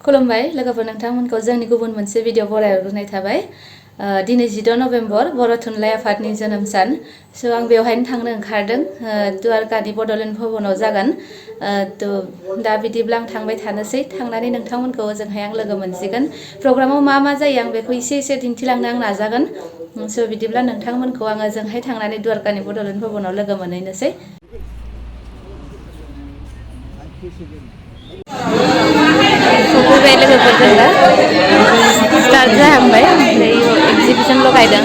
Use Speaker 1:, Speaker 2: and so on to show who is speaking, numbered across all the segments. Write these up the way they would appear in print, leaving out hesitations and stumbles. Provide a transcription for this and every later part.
Speaker 1: खुलुमबाय लोगोफोर नोंथांमोनखौ जोंनि गुबुन मोनसे भिडिअ बरायहरनाय थाबाय दिनै 14 नभेम्बर बर' थुनलाइ आफादनि जोनोम सान स' आं बेवहायनो थांनो ओंखारदों द्वारकानि बड'लेण्ड भवनाव जागोन थ' दा बिदिब्ला आं थांबाय थानोसै थांनानै नोंथांमोनखौ ओजोंहाय आं लोगो मोनसिगोन प्रग्रामाव मा जायो आं बेखौ एसे दिन्थिलांनो आं नाजागोन स' बिदिब्ला नोंथांमोनखौ आं ओजोंहाय थांनानै द्वारकानि बड'लेण्ड भवनाव लोगो मोनहैनोसै सफैबाय लोगोफोर जों दा स्टार्ट जाहांबाय ओमफ्राय एक्जिबिसन लगायदों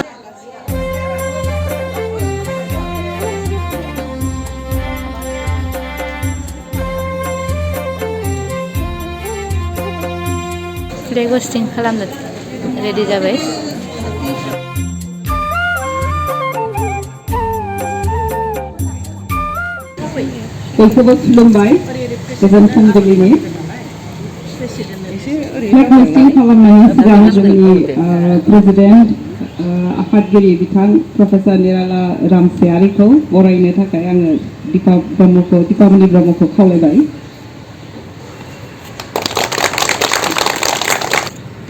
Speaker 1: फ्लेग हस्टिं खालामनो रेडि जाबाय
Speaker 2: बयखौबो खुलुमबाय गोजोन फुंबिलिनि फ्लेग हस्टिं खालामनायनि सिगां जोंनि प्रेसिडेन्ट आफादगिरि बिथां प्रफेसर निराला रामसियारिखौ बरायनो थाखाय आङो दिपामनि ब्रह्मखौ खावलायबाय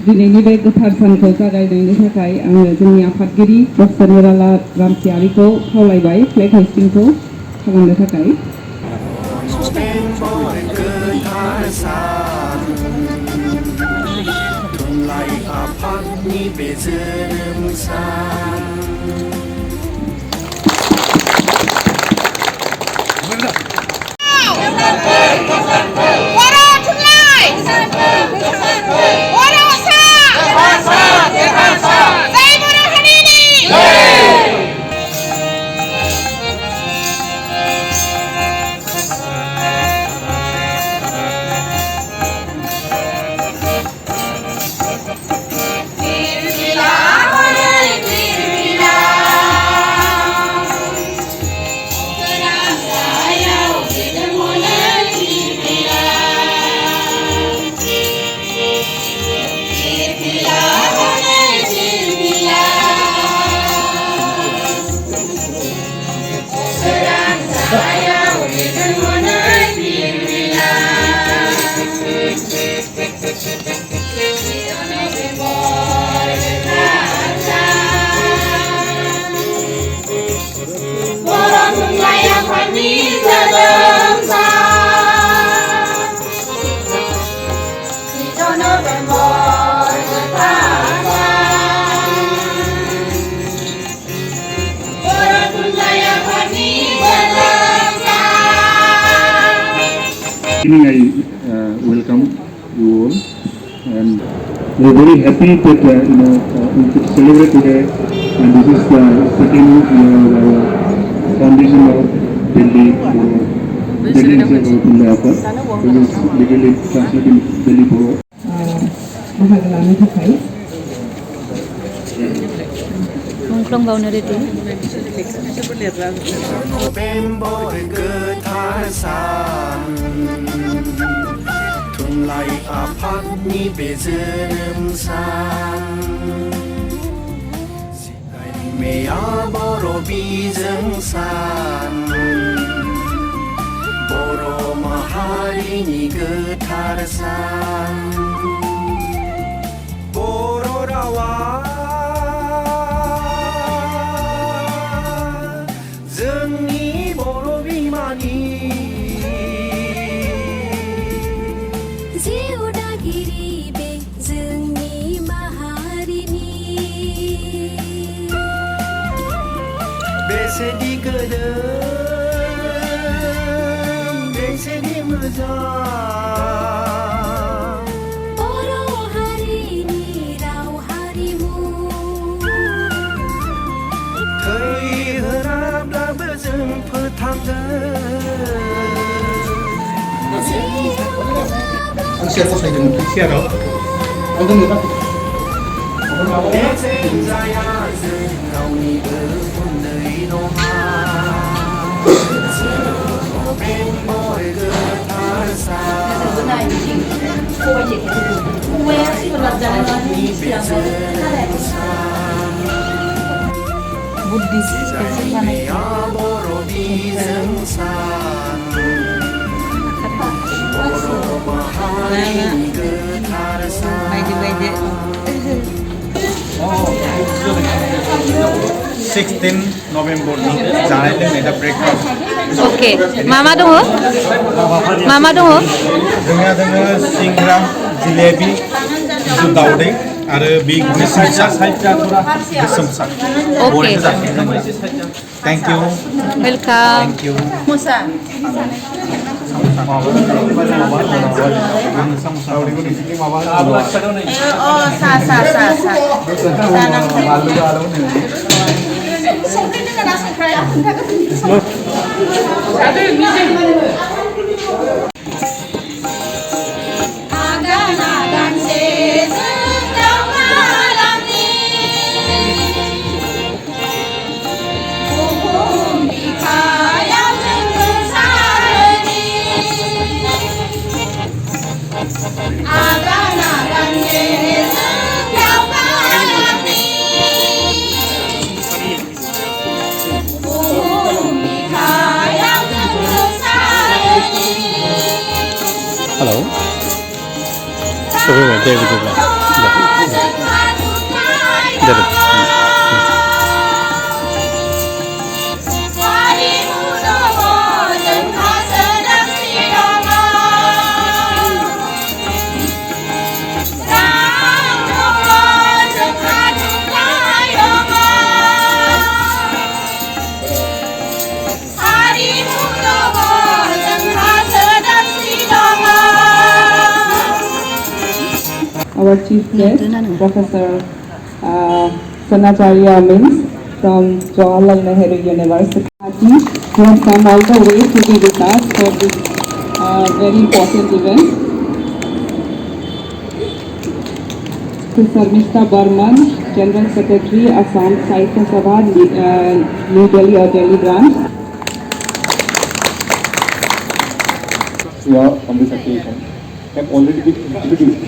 Speaker 2: दिनैनि बे गोथार सानखौ जागायनायनि थाखाय आङो जोंनि आफादगिरि प्रफेसर निराला रामसियारिखौ खावलायबाय फ्लेग हस्टिंखौ खालामनो थाखाय
Speaker 3: Thunlai Afad ni bezorom san Boro Thunlai Boro sa Jai Boro Hanini
Speaker 4: I welcome you all, and we're very happy that we could celebrate today. And this is the second year of our foundation of Delhi Boro. Delhi is our Thunlai Afad. We will legally translate in Delhi Boro.
Speaker 2: Bahagian थाखाय
Speaker 1: मुंख्लं बावनो ready
Speaker 3: November गोथार सान Thunlai Afad ni bezorom san Meya Boro bijing san Boro maharini गोथार सान Boro rawa जोंनि बर' बिमानि
Speaker 5: जिउ दागिरि बे जोंनि माहारिनि
Speaker 3: बेसेदि गोदों बेसेदि मोजां
Speaker 5: बर' हारिनि राव हारिमु
Speaker 3: थैहोराब्लाबो जों फोथांगोन
Speaker 4: सियाराव
Speaker 3: बेसेन जाया जों रावनिबो उन्दै नङा नभेम्बर गोथार सान
Speaker 1: बुद्धिस्ट
Speaker 3: बर' bijing san Boro maharini गोथार
Speaker 6: 16 नभेम्बरनि जानाय लोंनाय दा ब्रेकफास्ट
Speaker 1: अके मा दङ मा दङ
Speaker 6: जोंनिया दोङो सिंग्रा जिलेबि दाउदै आरो बे गोसोम सा गोसोम सा
Speaker 1: okay
Speaker 6: thank you
Speaker 1: welcome
Speaker 6: thank you
Speaker 1: मुसा
Speaker 7: Hello. Sorry, David.
Speaker 2: Our chief guest, Professor Sanacharya Mins from Jawaharlal Nehru University, who has come all the way to be with us for this very important event. To Sarmishta Burman, General Secretary, Assam Sahitya Sabha, New Delhi or Delhi branch.
Speaker 4: Here on this occasion have already been introduced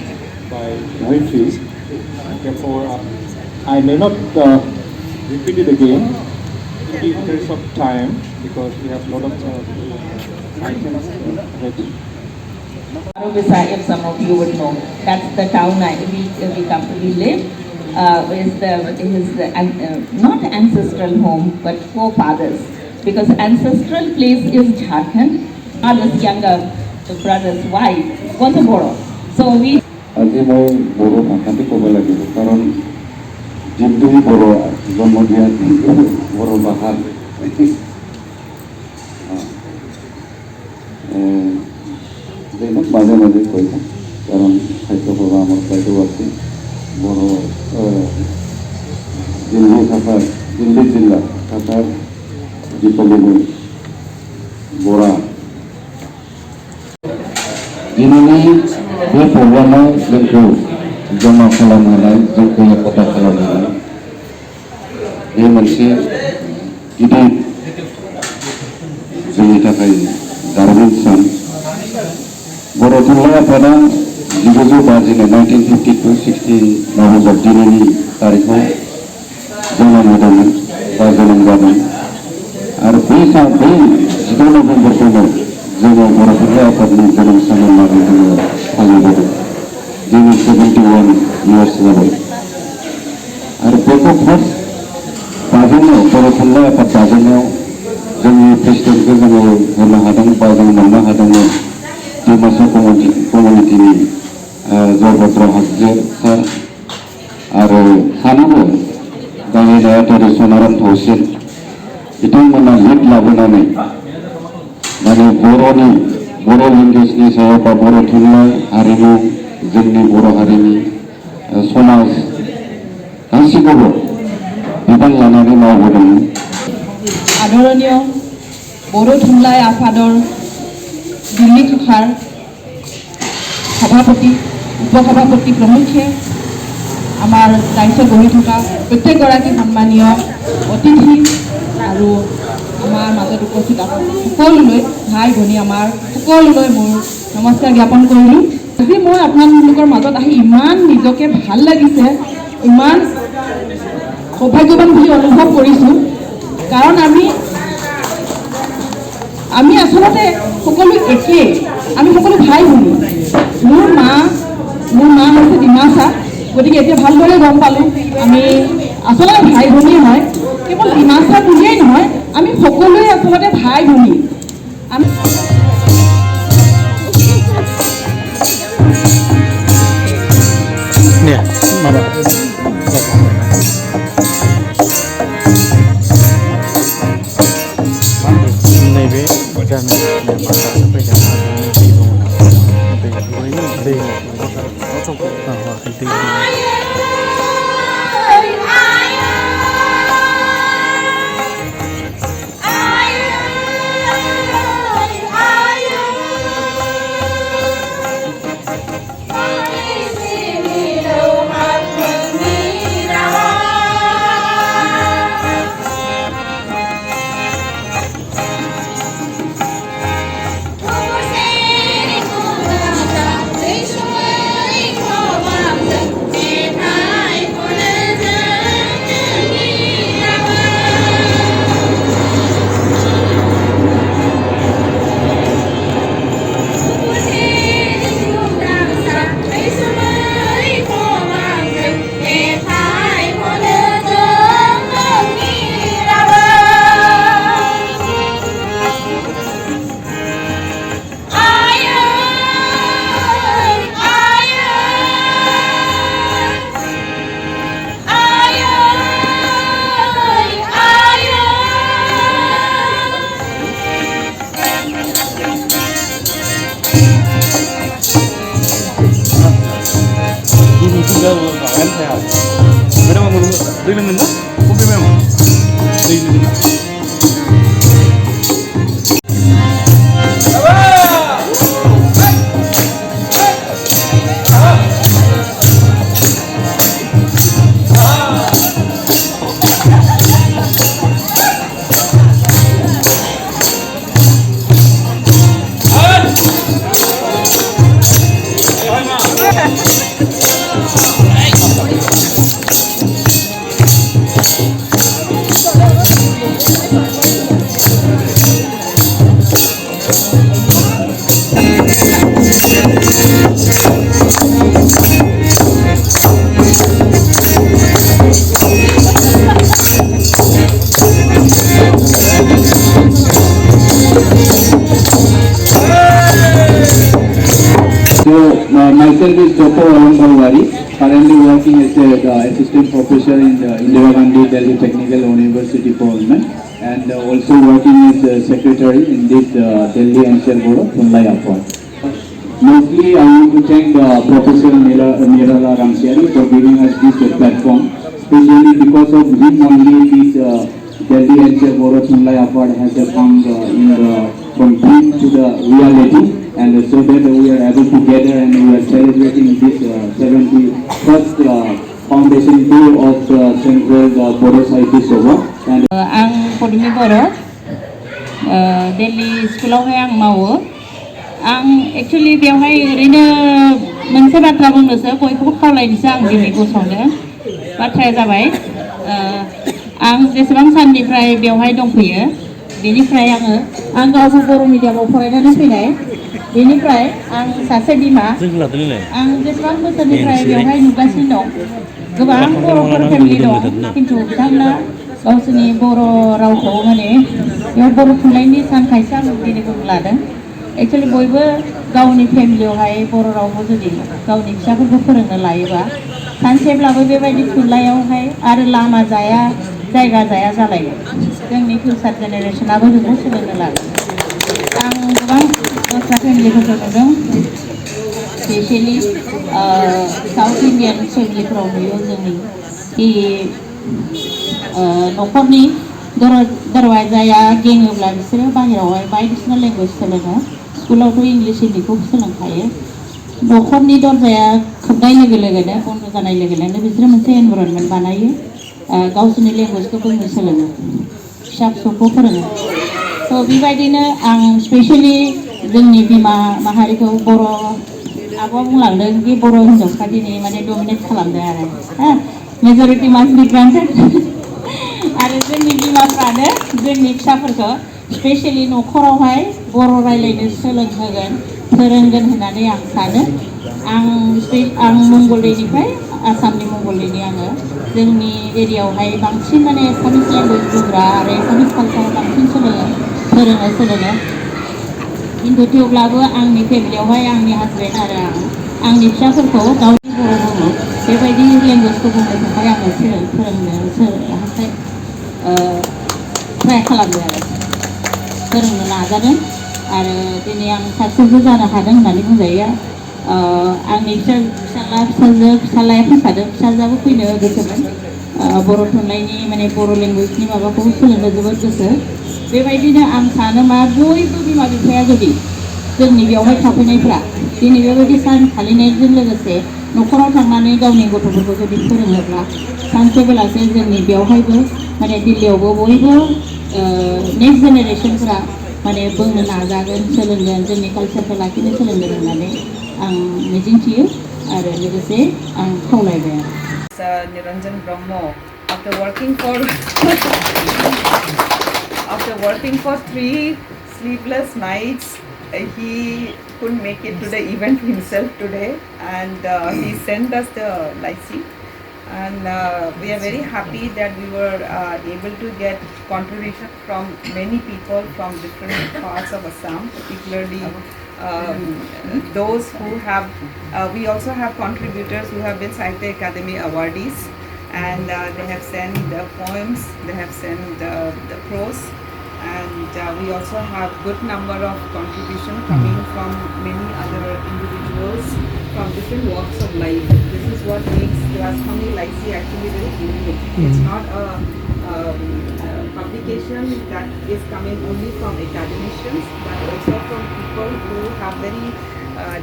Speaker 4: by Nilesh. Therefore, I may not repeat it again in the interest of time because we have a lot of items ready.
Speaker 8: If some of you would know, that's the town we live. Is the not ancestral home but forefathers, because ancestral place is Jharkhand. Father's younger brother's wife was a Boro. So we.
Speaker 4: আজি মই বড়ো ভাষাতে ক'ব লাগিব কাৰণ যিহেতু বড়ো জন্ম দিয়া বড়ো ভাষা মাজে মাজে কৈ থাক কাৰণ খাদ্য সভা আমাৰ বাইদেউ আছে বড়ো দিল্লী জিলা থাকাৰ যিসকলে বৰা दिनैनि बे प्रग्रामाव जोंखौ जमा खालामनानै जोंखौ एकता खालामनानै बे मोनसे गिदिर जोंनि थाखाय जारिमिन सान बर' थुनलाइ आफादा 1952-60 नभेम्बर दिनैनि तारिखआव जोनोम होदोंमोन बा जोनोम जादों आरो बै 19 नभेम्बरखौनो जोङो बर' थुनलाइ आफादनि जोनोम सान होननानै जोङो फालिबोदों दिनै 71 इयार्स जाबाय आरो बेखौ फार्स्ट दाजेननायाव बर' थुनलाइ आफाद दाजेननायाव जोंनि प्रेसिडेन्टखौ जोङो होनो हादों बा जों मोननो हादोंमोन डिमासा कमिउनिटिनि जयभद्र हागजेर सार आरो सानैबो गाहाय नेहाथारि सनाराम थौसिन बिथांमोना लिड लाबोनानै माने बर' लेंगुवेजनि सायाव बा बर' थुनलाइ हारिमु जोंनि बर' हारिनि समाज गासैखौबो बिबान लानानै मावबोदोंमोन
Speaker 2: आदरणीय बर' थुनलाइ आफादर दिल्ली शाखार सभापति उपसभापति प्रमुखे आमार दायित्व बहि थका प्रत्येकगराकी सन्मानीय अतिथि আৰু আমাৰ মাজত উপস্থিত সকলোলৈ ভাই ভনী আমাৰ সকলোলৈ মোৰ নমস্কাৰ জ্ঞাপন কৰিলোঁ আজি মই আপোনালোকৰ মাজত আহি ইমান নিজকে ভাল লাগিছে ইমান সৌভাগ্যৱান বুলি অনুভৱ কৰিছোঁ কাৰণ আমি আচলতে সকলো একেই আমি সকলো ভাই ভনী মোৰ মা হৈছে ডিমাচা গতিকে এতিয়া ভালদৰে গম পালোঁ আমি আচলতে ভাই ভনী হয় কেৱল ডিমাচা বুলিয়েই নহয় আমি সকলোৱে আচলতে ভাই ভনী আমি
Speaker 4: Myself is Bodoland Bhavan, currently working as the assistant professor in the Indira Gandhi Delhi Technical University for Women, and also working as secretary in this Delhi NCL Boro Thunlai Afad. Mostly, I want to thank Professor Nirala Ramsiari for giving us this platform, especially because of him only this Delhi NCL Boro Thunlai Afad has come from dream to the reality. And so that we are able to gather and we are celebrating this 71st foundation day of Central Bodo Sahitya Sabha. And
Speaker 8: आं पदुमि बर' दिल्ली स्कुलावहाय आं मावो आं actually बेवहाय ओरैनो मोनसे बाथ्रा बुंनोसो बयखौबो खावलायनोसो आं दिनै गसंदों बाथ्राया जाबाय आं जेसेबां साननिफ्राय बेवहाय दंफैयो बेनिफ्राय आं गावबो बर' मिडियामाव फरायनानै फैनाय बेनिफ्राय आं सासे बिमा आं जेसेबां बोसोरनिफ्राय बेवहाय नुगासिनो दं गोबां बर'फोर फेमिलि दं खिन्थु बिथांमोना गावसोरनि बर' रावखौ माने बेयाव बर' थुनलाइनि सानखायसो आं दिनै बुंनो लादों एक्चुअलि बयबो गावनि फेमिलियावहाय बर' रावखौ जुदि गावनि फिसाफोरखौ फोरोंनो लायोबा सानसेब्लाबो बेबायदि थुनलाइयावहाय आरो लामा जाया जायगा जाया जालायो जोंनि फिउचार जेनेरेसनाबो बेखौ सोलोंनो लागोन आं गोबां दस्रा फेमिलिफोरखौ नुदों स्पेसियेलि साउथ इन्डियान फेमिलिफोराव नुयो जोंनि न'खरनि दरवाजाया गेङोब्ला बिसोरो बाहेरायावहाय बायदिसिना लेंगुवेज सोलोङो स्कुलावथ' इंलिश हिन्दीखौ सोलोंखायो न'खरनि दरजाया खोबनाय लोगो लोगोनो बन्द जानाय लोगो लोगोनो बिसोरो मोनसे एनभाइरनमेन्ट बानायो गावसोरनि लेंगुवेजखौ बुंनो सोलोङो फिसा फिसौखौ फोरोङो थ' बेबायदिनो आं स्पेसियेलि जोंनि बिमा माहारिखौ बर' आब'आ बुंलांदों कि बर' हिन्जावफ्रा दिनै माने डमिनेट खालामदों आरो मेजरिटि मास बि ग्रान्टेड आरो जोंनि बिमाफ्रानो जोंनि फिसाफोरखौ स्पेसियेलि न'खरावहाय बर' रायज्लायनो सोलोंहोगोन फोरोंगोन होननानै आं सानो आं मंगलदैनिफ्राय
Speaker 2: आसामनि मंगलदैनि आङो जोंनि एरियायावहाय बांसिन माने एसामिस लेंगुवेज बुंग्रा आरो एसामिस कालचार बांसिन फोरोङो खिन्थु थेवब्लाबो आंनि फेमिलियावहाय आंनि हासबेन्ड आरो आंनि फिसाफोरखौ गावनि बर' बुङो बेबायदि लेंगुवेजखौ बुंनो थाखाय आङो ट्राइ खालामदों आरो फोरोंनो नाजादों आरो दिनै आं साक्सेसबो जानो हादों होननानै बुंजायो आंनि फिसालाया फैखादों फिसाजोआबो फैनो गोसोमोन बर' थुनलाइनि माने बर' लेंगुवेजनि माबाखौ सोलोंनो जोबोद गोसो बेबायदिनो आं सानो मा बयबो बिमा बिफाया जुदि जोंनि बेयावहाय थाफैनायफ्रा दिनै बेबायदि सान फालिनायजों लोगोसे न'खराव थांनानै गावनि गथ'फोरखौ जुदि फोरोङोब्ला सानसे बेलासे जोंनि बेयावहायबो माने दिल्लीयावबो बयबो नेक्स्ट जेनेरेसनफोरा माने बुंनो नाजागोन सोलोंगोन जोंनि कालचारखौ लाखिनो सोलोंगोन होननानै आं मिजिंथियो आरो लोगोसे आं खावलायबाय आरो
Speaker 7: Niranjan Brahmo, after working for 3 sleepless nights, he couldn't make it to the event himself today, and he sent us the lycee. And we are very happy that we were able to get contribution from many people from different parts of Assam, particularly those who have, we also have contributors who have been Sahitya Academy awardees, and they have sent the poems, they have sent the prose, and we also have good number of contribution coming from many other individuals from different walks of life. This is what makes Rajasthani Lycee actually very unique. It's not a publication that is coming only from academicians, but also from people who have very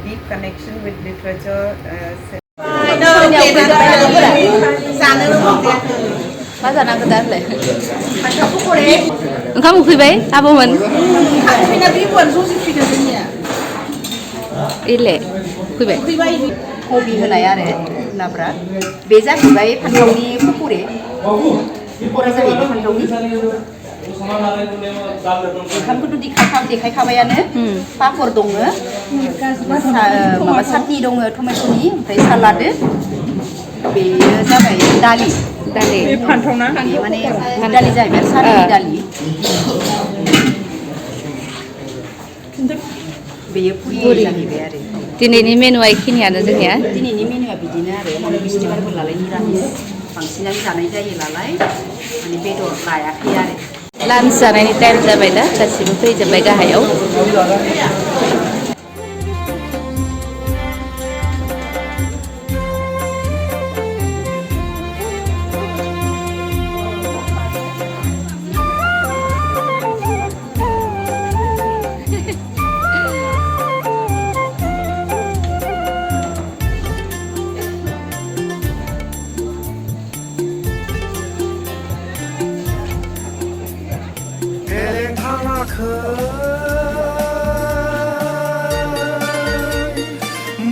Speaker 7: deep connection with literature.
Speaker 1: मा जानांगौ दा होनलाय ओंखाम उखैबाय आब'मोन इले उखैबाय
Speaker 9: कबि होनाय आरो लाब्रा बे जाहैबाय फान्थावनि पक'रे जाहैबाय फान्थावनि ओंखामखौथ' देखायखाबायानो पापर दङ माबा साटनि दङ टमेट'नि ओमफ्राय सालाद बेयो जाबाय दालि
Speaker 7: फान्थावना
Speaker 9: बे माने दालि जाहैबाय साटनि दालि बेयो पुरि जाहैबाय आरो
Speaker 1: दिनैनि मेनुआ इखिनियानो जोंनिया
Speaker 9: दिनैनि मेनुआ बिदिनो आरो माने बिस्थिबारफोर नालाय निरामिस बांसिनानो जानाय जायो नालाय माने बेदर लायाखै आरो
Speaker 1: लान्च जानायनि टाइम जाबाय दा गासिबो फैजोब्बाय गाहायाव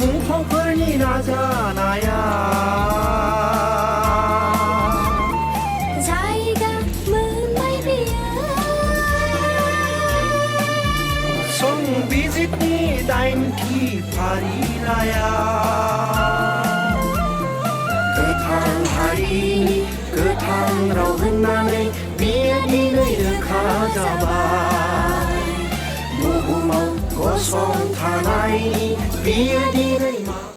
Speaker 3: मुंख्लंफोरनि नाजानाया
Speaker 5: जायगा मोनबाय बेयो
Speaker 3: संबिजितनि 8थि फारिलाइया गोथां हारिनि गोथां राव होननानै बियो दिनै रोखा जाबाय बुहुमाव गसंथानायनि बियो दिनै